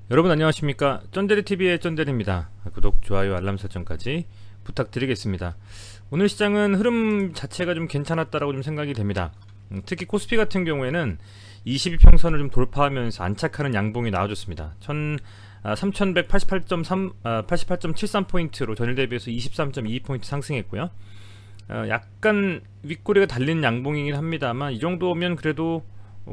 여러분 안녕하십니까. 쩐데리TV의 쩐데리입니다. 구독, 좋아요, 알람 설정까지 부탁드리겠습니다. 오늘 시장은 흐름 자체가 좀 괜찮았다라고 좀 생각이 됩니다. 특히 코스피 같은 경우에는 22평선을 좀 돌파하면서 안착하는 양봉이 나와줬습니다. 3188.73포인트로 전일 대비해서 23.22포인트 상승했고요. 약간 윗꼬리가 달린 양봉이긴 합니다만 이 정도면 그래도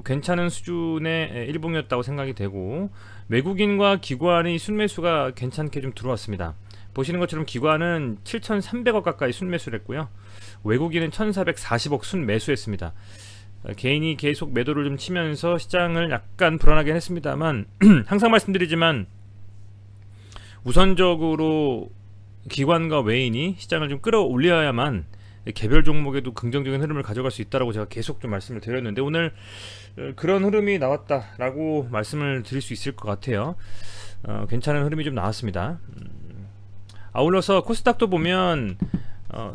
괜찮은 수준의 일봉이었다고 생각이 되고, 외국인과 기관의 순매수가 괜찮게 좀 들어왔습니다. 보시는 것처럼 기관은 7,300억 가까이 순매수를 했고요, 외국인은 1,440억 순매수했습니다. 개인이 계속 매도를 좀 치면서 시장을 약간 불안하게 했습니다만 항상 말씀드리지만 우선적으로 기관과 외인이 시장을 좀 끌어올려야만 개별 종목에도 긍정적인 흐름을 가져갈 수 있다라고 제가 계속 좀 말씀을 드렸는데, 오늘 그런 흐름이 나왔다라고 말씀을 드릴 수 있을 것 같아요. 괜찮은 흐름이 좀 나왔습니다. 아울러서 코스닥도 보면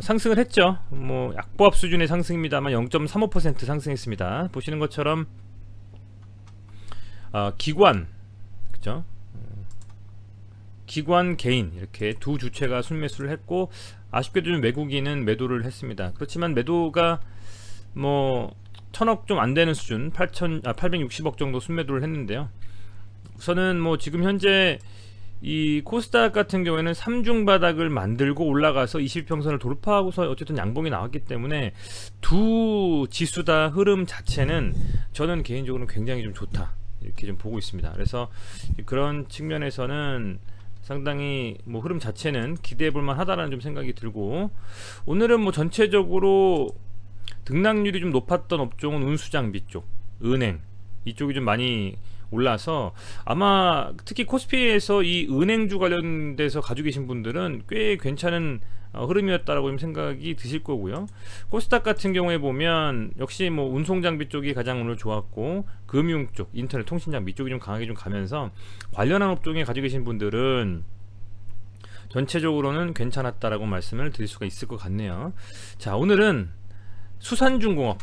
상승을 했죠. 뭐 약보합 수준의 상승입니다만 0.35% 상승했습니다. 보시는 것처럼 기관, 그죠? 기관, 개인 이렇게 두 주체가 순매수를 했고, 아쉽게도 좀 외국인은 매도를 했습니다. 그렇지만 매도가 뭐 1000억 좀 안되는 수준, 860억 정도 순매도를 했는데요. 우선은 뭐 지금 현재 이 코스닥 같은 경우에는 3중 바닥을 만들고 올라가서 20평선을 돌파하고서 어쨌든 양봉이 나왔기 때문에 두 지수 다 흐름 자체는 저는 개인적으로 굉장히 좀 좋다, 이렇게 좀 보고 있습니다. 그래서 그런 측면에서는 상당히 뭐 흐름 자체는 기대해 볼만 하다라는 좀 생각이 들고, 오늘은 뭐 전체적으로 등락률이 좀 높았던 업종은 운수장비 쪽, 은행 이쪽이 좀 많이 올라서 아마 특히 코스피에서 이 은행주 관련돼서 가지고 계신 분들은 꽤 괜찮은 흐름이었다라고 좀 생각이 드실 거고요. 코스닥 같은 경우에 보면 역시 뭐 운송장비 쪽이 가장 오늘 좋았고, 금융 쪽, 인터넷 통신장비 쪽이 좀 강하게 좀 가면서 관련한 업종에 가지고 계신 분들은 전체적으로는 괜찮았다라고 말씀을 드릴 수가 있을 것 같네요. 자, 오늘은 수산중공업에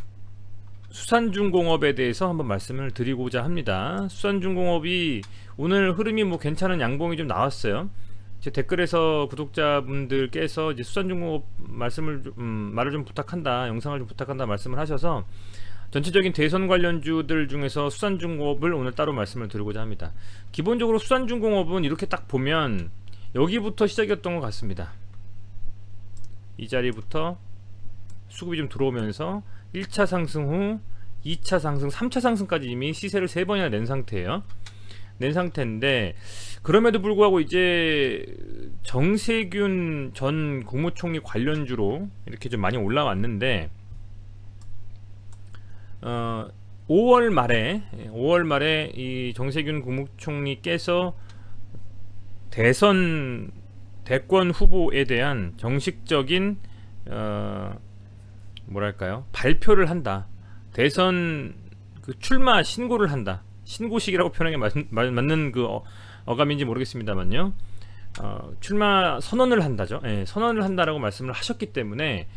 대해서 한번 말씀을 드리고자 합니다. 수산중공업이 오늘 흐름이 뭐 괜찮은 양봉이 좀 나왔어요. 제 댓글에서 구독자분들께서 이제 수산중공업 말을 좀 부탁한다, 영상을 좀 부탁한다 말씀을 하셔서 전체적인 대선 관련주들 중에서 수산중공업을 오늘 따로 말씀을 드리고자 합니다. 기본적으로 수산중공업은 이렇게 딱 보면 여기부터 시작이었던 것 같습니다. 이 자리부터 수급이 좀 들어오면서 1차 상승 후 2차 상승, 3차 상승까지 이미 시세를 3번이나 낸 상태인데, 그럼에도 불구하고 이제 정세균 전 국무총리 관련주로 이렇게 좀 많이 올라왔는데, 5월 말에 이 정세균 국무총리께서 대권 후보에 대한 정식적인 뭐랄까요, 발표를 한다, 대선 그 출마 신고를 한다, 신고식이라고 표현하기 맞는 그 어감인지 모르겠습니다만요, 출마 선언을 한다죠. 예, 선언을 한다라고 말씀을 하셨기 때문에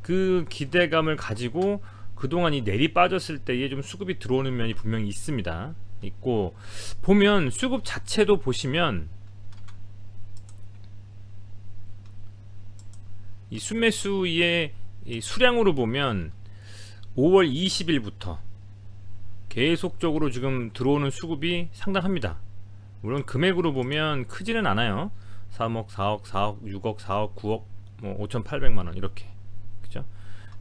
그 기대감을 가지고 그동안 이 내리 빠졌을 때에 좀 수급이 들어오는 면이 분명히 있고, 보면 수급 자체도 보시면 이 순매수의 이 수량으로 보면 5월 20일부터 계속적으로 지금 들어오는 수급이 상당합니다. 물론 금액으로 보면 크지는 않아요. 3억, 4억, 4억, 6억, 4억, 9억, 뭐 5,800만원 이렇게, 그죠?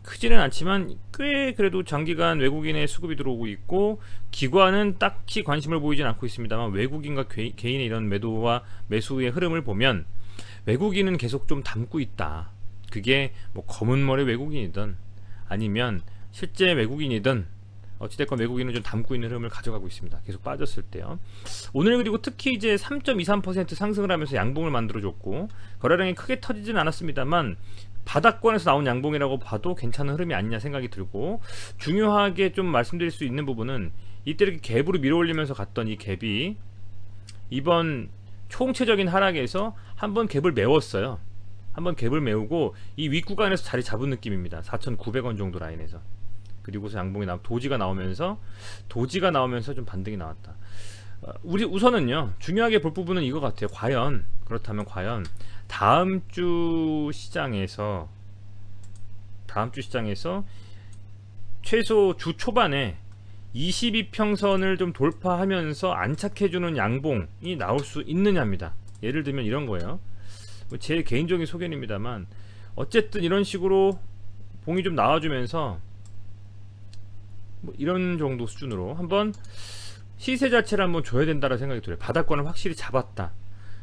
크지는 않지만 꽤 그래도 장기간 외국인의 수급이 들어오고 있고, 기관은 딱히 관심을 보이진 않고 있습니다만 외국인과 개인의 이런 매도와 매수의 흐름을 보면 외국인은 계속 좀 담고 있다. 그게 뭐 검은머리 외국인이든 아니면 실제 외국인이든 어찌됐건 외국인은 좀 담고 있는 흐름을 가져가고 있습니다. 계속 빠졌을 때요. 오늘 그리고 특히 이제 3.23% 상승을 하면서 양봉을 만들어줬고, 거래량이 크게 터지진 않았습니다만 바닥권에서 나온 양봉이라고 봐도 괜찮은 흐름이 아니냐 생각이 들고, 중요하게 좀 말씀드릴 수 있는 부분은 이때 이렇게 갭으로 밀어올리면서 갔던 이 갭이 이번 총체적인 하락에서 한번 갭을 메웠어요. 한번 갭을 메우고 이 윗구간에서 자리 잡은 느낌입니다. 4,900원 정도 라인에서. 그리고서 양봉이 도지가 나오면서 좀 반등이 나왔다. 우리 우선은요 중요하게 볼 부분은 이거 같아요. 그렇다면 과연 다음 주 시장에서 최소 주 초반에 22평선을 좀 돌파하면서 안착해주는 양봉이 나올 수 있느냐입니다. 예를 들면 이런 거예요. 제 개인적인 소견입니다만 어쨌든 이런 식으로 봉이 좀 나와주면서 뭐 이런 정도 수준으로 한번 시세 자체를 한번 줘야 된다는 생각이 들어요. 바닥권을 확실히 잡았다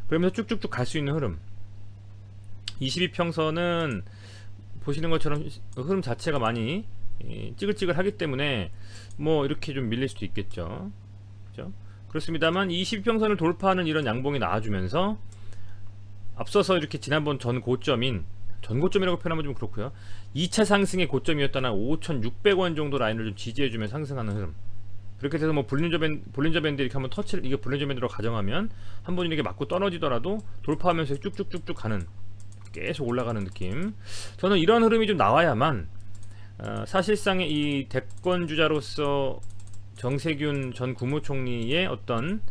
그러면서 쭉쭉쭉 갈 수 있는 흐름. 22평선은 보시는 것처럼 흐름 자체가 많이 찌글찌글 하기 때문에 뭐 이렇게 좀 밀릴 수도 있겠죠. 그죠? 그렇습니다만 22평선을 돌파하는 이런 양봉이 나와주면서 앞서서 이렇게 지난번 전고점이라고 표현하면 좀 그렇고요. 2차 상승의 고점이었던 한 5,600원 정도 라인을 좀 지지해주면 상승하는 흐름. 그렇게 돼서 뭐 볼린저 밴드 이렇게 한번 터치를 이게 볼린저 밴드로 가정하면 한번 이렇게 맞고 떨어지더라도 돌파하면서 쭉쭉쭉쭉 가는 계속 올라가는 느낌. 저는 이런 흐름이 좀 나와야만 사실상의 이 대권 주자로서 정세균 전 국무총리의 어떤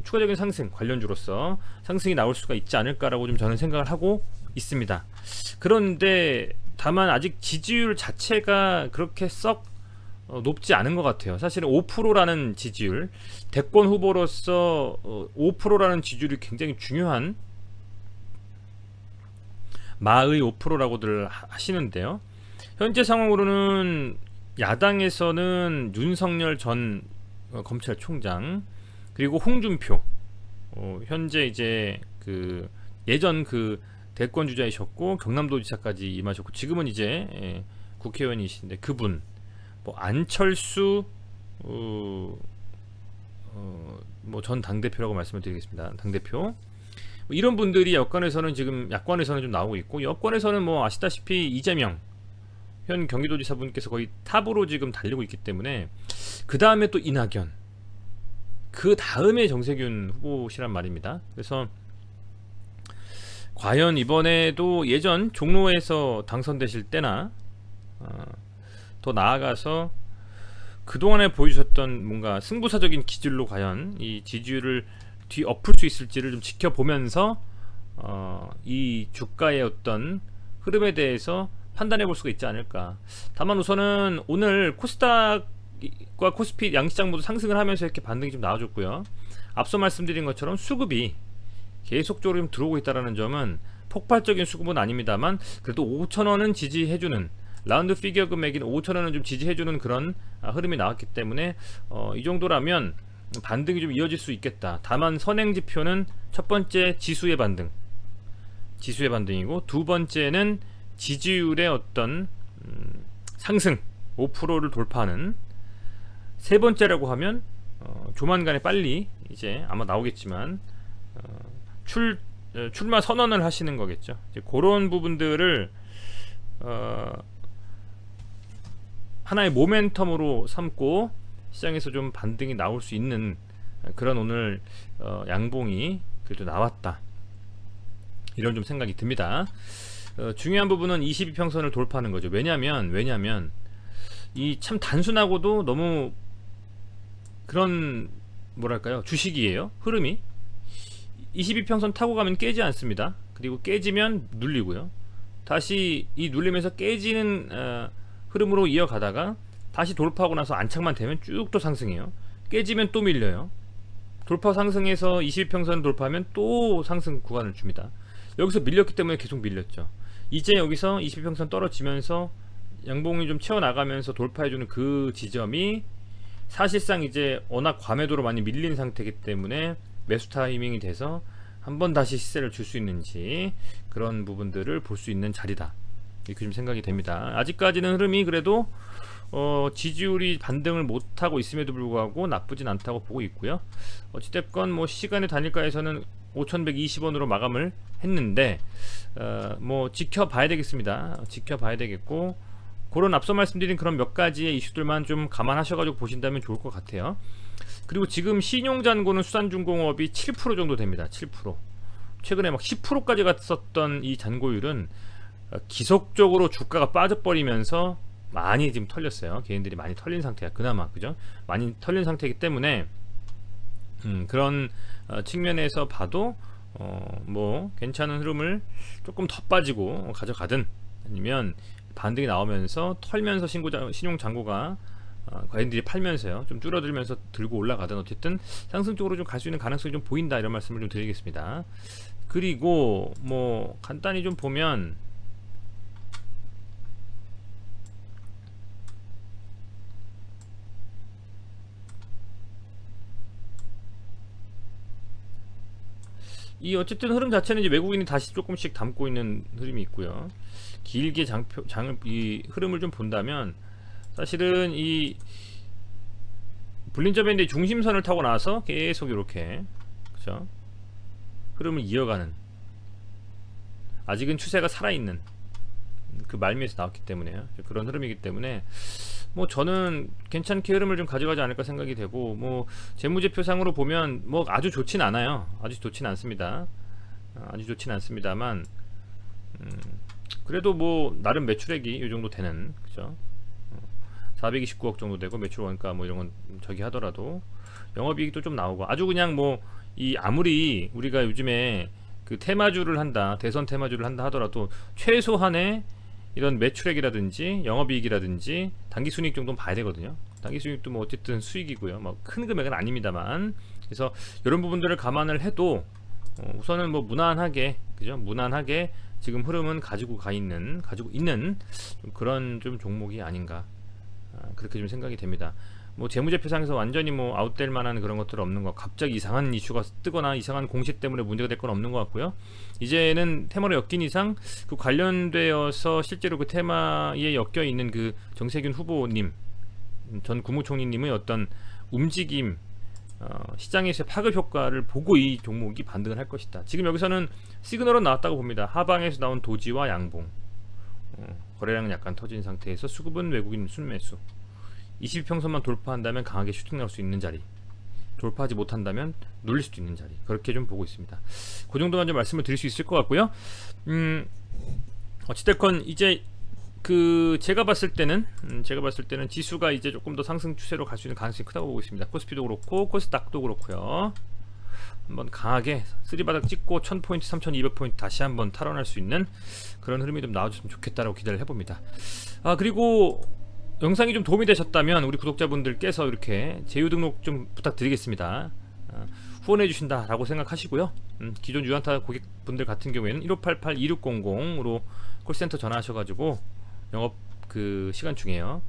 추가적인 상승 관련주로서 상승이 나올 수가 있지 않을까라고 좀 저는 생각을 하고 있습니다. 그런데 다만 아직 지지율 자체가 그렇게 썩 높지 않은 것 같아요. 사실은 5%라는 지지율, 대권 후보로서 5%라는 지지율이 굉장히 중요한 마의 5%라고들 하시는데요. 현재 상황으로는 야당에서는 윤석열 전 검찰총장 그리고 홍준표 현재 이제 그 예전 그 대권 주자이셨고 경남도지사까지 임하셨고 지금은 이제 국회의원이신데 그분 뭐 안철수 뭐 전 당대표라고 말씀을 드리겠습니다. 당대표 이런 분들이 여권에서는 지금 야권에서는 좀 나오고 있고 여권에서는 뭐 아시다시피 이재명 현 경기도지사분께서 거의 탑으로 지금 달리고 있기 때문에 그 다음에 또 이낙연 그 다음에 정세균 후보시란 말입니다. 그래서 과연 이번에도 예전 종로에서 당선되실 때나 더 나아가서 그동안에 보여주셨던 뭔가 승부사적인 기질로 과연 이 지지율을 뒤엎을 수 있을지를 좀 지켜보면서 이 주가의 어떤 흐름에 대해서 판단해 볼 수가 있지 않을까. 다만 우선은 오늘 코스닥과 코스피 양시장 모두 상승을 하면서 이렇게 반등이 좀 나와줬고요. 앞서 말씀드린 것처럼 수급이 계속적으로 좀 들어오고 있다는 점은 폭발적인 수급은 아닙니다만 그래도 5,000원은 지지해주는 라운드 피겨 금액인 5,000원은 좀 지지해주는 그런 흐름이 나왔기 때문에 이 정도라면 반등이 좀 이어질 수 있겠다. 다만 선행지표는 첫 번째 지수의 반등이고 두 번째는 지지율의 어떤 상승 5%를 돌파하는, 세 번째라고 하면 조만간에 빨리 이제 아마 나오겠지만 출마 선언을 하시는 거겠죠. 이제 그런 부분들을 하나의 모멘텀으로 삼고 시장에서 좀 반등이 나올 수 있는 그런 오늘 양봉이 그래도 나왔다, 이런 좀 생각이 듭니다. 중요한 부분은 22평선을 돌파하는 거죠. 왜냐면 이 참 단순하고도 너무 그런 뭐랄까요, 주식이에요. 흐름이 22평선 타고 가면 깨지 않습니다. 그리고 깨지면 눌리고요, 다시 이 눌리면서 깨지는 흐름으로 이어가다가 다시 돌파하고 나서 안착만 되면 쭉 또 상승해요. 깨지면 또 밀려요. 돌파 상승해서 22평선 돌파하면 또 상승 구간을 줍니다. 여기서 밀렸기 때문에 계속 밀렸죠. 이제 여기서 22평선 떨어지면서 양봉이 좀 채워나가면서 돌파해주는 그 지점이 사실상 이제 워낙 과매도로 많이 밀린 상태이기 때문에 매수 타이밍이 돼서 한번 다시 시세를 줄 수 있는지 그런 부분들을 볼 수 있는 자리다, 이렇게 좀 생각이 됩니다. 아직까지는 흐름이 그래도 지지율이 반등을 못하고 있음에도 불구하고 나쁘진 않다고 보고 있고요. 어찌됐건 뭐 시간의 단일가에서는 5,120원으로 마감을 했는데 뭐 지켜봐야 되겠습니다. 지켜봐야 되겠고, 그런 앞서 말씀드린 그런 몇 가지의 이슈들만 좀 감안하셔가지고 보신다면 좋을 것 같아요. 그리고 지금 신용잔고는 수산중공업이 7% 정도 됩니다. 7%. 최근에 막 10%까지 갔었던 이 잔고율은 기속적으로 주가가 빠져버리면서 많이 지금 털렸어요. 개인들이 많이 털린 상태야. 그나마 그죠? 많이 털린 상태이기 때문에 그런 측면에서 봐도 뭐 괜찮은 흐름을 조금 더 빠지고 가져가든, 아니면 반등이 나오면서 털면서 신용 잔고가 과연들이 팔면서요 좀 줄어들면서 들고 올라가든, 어쨌든 상승 쪽으로 좀 갈 수 있는 가능성이 좀 보인다, 이런 말씀을 좀 드리겠습니다. 그리고 뭐 간단히 좀 보면 이 어쨌든 흐름 자체는 이제 외국인이 다시 조금씩 담고 있는 흐름이 있고요. 길게 이 흐름을 좀 본다면 사실은 이 볼린저 밴드의 중심선을 타고 나서 계속 이렇게, 그죠? 흐름을 이어가는, 아직은 추세가 살아있는 그 말미에서 나왔기 때문에요. 그런 흐름이기 때문에 뭐 저는 괜찮게 흐름을 좀 가져가지 않을까 생각이 되고, 뭐 재무제표상으로 보면 뭐 아주 좋진 않아요. 아주 좋진 않습니다. 아주 좋진 않습니다만 그래도 뭐 나름 매출액이 이 정도 되는, 그죠? 429억 정도 되고, 매출 원가 뭐 이런 건 저기 하더라도 영업이익도 좀 나오고, 아주 그냥 뭐 이 아무리 우리가 요즘에 그 테마주를 한다, 대선 테마주를 한다 하더라도 최소한의 이런 매출액이라든지 영업이익이라든지 당기순이익 정도는 봐야 되거든요. 당기순이익도 뭐 어쨌든 수익이고요. 뭐 큰 금액은 아닙니다만, 그래서 이런 부분들을 감안을 해도 우선은 뭐 무난하게, 그죠? 무난하게 지금 흐름은 가지고 있는 좀 그런 좀 종목이 아닌가, 그렇게 좀 생각이 됩니다. 뭐 재무제표상에서 완전히 뭐 아웃될 만한 그런 것들은 없는 것, 갑자기 이상한 이슈가 뜨거나 이상한 공시 때문에 문제가 될 건 없는 것 같고요. 이제는 테마로 엮인 이상 그 관련되어서 실제로 그 테마에 엮여 있는 그 정세균 후보님, 전 국무총리님의 어떤 움직임, 시장에서의 파급 효과를 보고 이 종목이 반등을 할 것이다. 지금 여기서는 시그널은 나왔다고 봅니다. 하방에서 나온 도지와 양봉, 거래량은 약간 터진 상태에서 수급은 외국인 순매수, 22평선만 돌파한다면 강하게 슈팅 나올 수 있는 자리, 돌파하지 못한다면 눌릴 수도 있는 자리, 그렇게 좀 보고 있습니다. 그 정도만 좀 말씀을 드릴 수 있을 것 같고요. 어찌됐건 이제 그 제가 봤을 때는 지수가 이제 조금 더 상승 추세로 갈 수 있는 가능성이 크다고 보고 있습니다. 코스피도 그렇고 코스닥도 그렇고요. 한번 강하게 쓰리바닥 찍고 1000포인트, 3200포인트 다시 한번 탈환할 수 있는 그런 흐름이 좀 나와줬으면 좋겠다라고 기대를 해봅니다. 그리고 영상이 좀 도움이 되셨다면 우리 구독자분들께서 이렇게 제휴 등록 좀 부탁드리겠습니다. 후원해 주신다 라고 생각하시고요. 기존 유한타 고객분들 같은 경우에는 1588-2600으로 콜센터 전화하셔가지고 영업 그 시간 중에요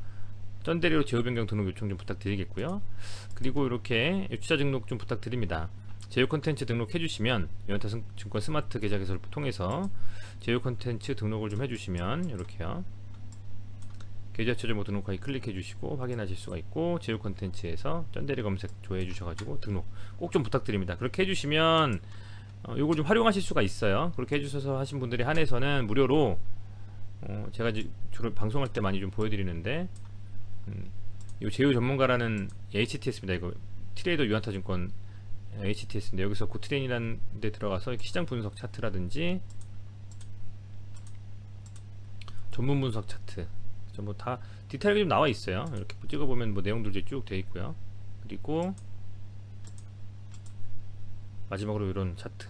쩐대리로 제휴 변경 등록 요청 좀 부탁드리겠고요. 그리고 이렇게 투자 등록 좀 부탁드립니다. 제휴 콘텐츠 등록해 주시면 유한타증권 스마트 계좌 개설을 통해서 제휴 콘텐츠 등록을 좀 해주시면 이렇게요, 계좌 처리모 등록하기 클릭해 주시고 확인하실 수가 있고, 제휴 콘텐츠에서 쩐대리 검색 조회해 주셔가지고 등록 꼭 좀 부탁드립니다. 그렇게 해주시면 요걸 좀 활용하실 수가 있어요. 그렇게 해주셔서 하신 분들에 한해서는 무료로 제가 주로 방송할 때 많이 좀 보여드리는데, 이 제휴 전문가라는 HTS입니다. 이거 트레이더 유한타증권 HTS인데, 여기서 고트레인이라는 데 들어가서 이렇게 시장 분석 차트라든지 전문 분석 차트, 뭐 다 디테일하게 좀 나와 있어요. 이렇게 찍어보면 뭐 내용들이 쭉 되어 있고요. 그리고 마지막으로 이런 차트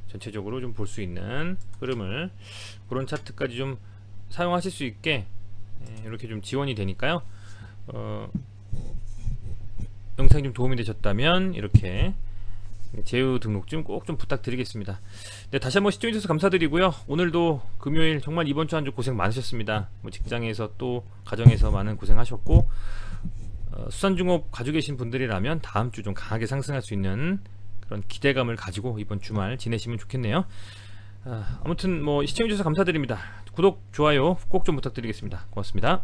전체적으로 좀 볼 수 있는 흐름을, 그런 차트까지 좀 사용하실 수 있게 이렇게 좀 지원이 되니까요. 영상이 좀 도움이 되셨다면 이렇게 제휴 등록 좀 꼭 좀 부탁드리겠습니다. 네, 다시 한번 시청해주셔서 감사드리고요. 오늘도 금요일 정말 이번 주 한 주 고생 많으셨습니다. 뭐 직장에서 또 가정에서 많은 고생하셨고, 수산중업 가지고 계신 분들이라면 다음 주 좀 강하게 상승할 수 있는 그런 기대감을 가지고 이번 주말 지내시면 좋겠네요. 아무튼 뭐 시청해주셔서 감사드립니다. 구독, 좋아요 꼭 좀 부탁드리겠습니다. 고맙습니다.